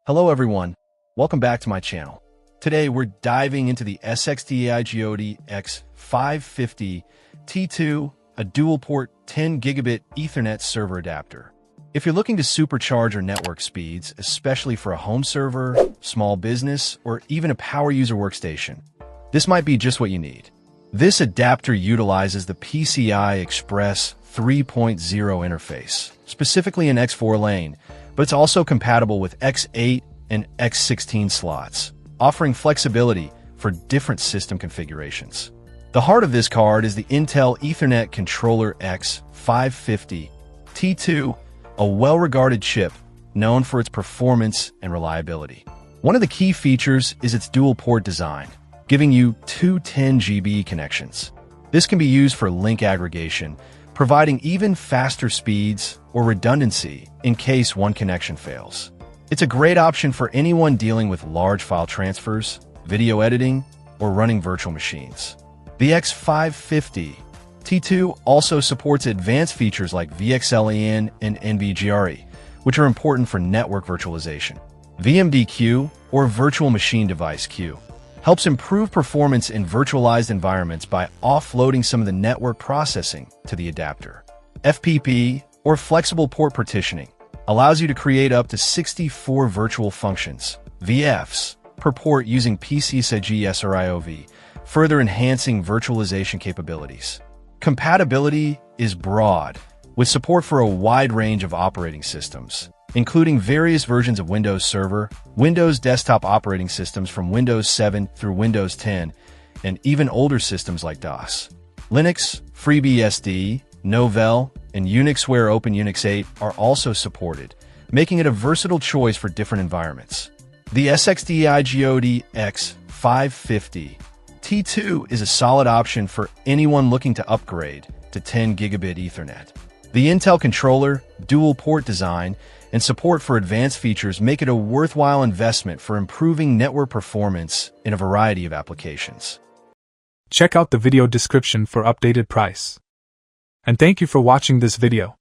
Hello everyone, welcome back to my channel. Today we're diving into the SXTAIGOOD X550-T2, a dual-port 10 gigabit Ethernet server adapter. If you're looking to supercharge your network speeds, especially for a home server, small business, or even a power user workstation, this might be just what you need. This adapter utilizes the PCI Express 3.0 interface, specifically in X4 lane, but it's also compatible with X8 and X16 slots, offering flexibility for different system configurations. The heart of this card is the Intel Ethernet Controller X550-T2, a well-regarded chip known for its performance and reliability. One of the key features is its dual-port design, giving you two 10 GB connections. This can be used for link aggregation, providing even faster speeds or redundancy in case one connection fails. It's a great option for anyone dealing with large file transfers, video editing, or running virtual machines. The X550-T2 also supports advanced features like VXLAN and NVGRE, which are important for network virtualization. VMDQ, or Virtual Machine Device Queue, helps improve performance in virtualized environments by offloading some of the network processing to the adapter. FPP, or Flexible Port Partitioning, allows you to create up to 64 virtual functions, VFs, per port using PCIe SRIOV, further enhancing virtualization capabilities. Compatibility is broad, with support for a wide range of operating systems, including various versions of Windows Server, Windows desktop operating systems from Windows 7 through Windows 10, and even older systems like DOS. Linux, FreeBSD, Novell, and Unixware OpenUnix 8 are also supported, making it a versatile choice for different environments. The SXTAIGOOD X550-T2 is a solid option for anyone looking to upgrade to 10 gigabit Ethernet. The Intel controller, dual port design, and support for advanced features make it a worthwhile investment for improving network performance in a variety of applications. Check out the video description for updated price. And thank you for watching this video.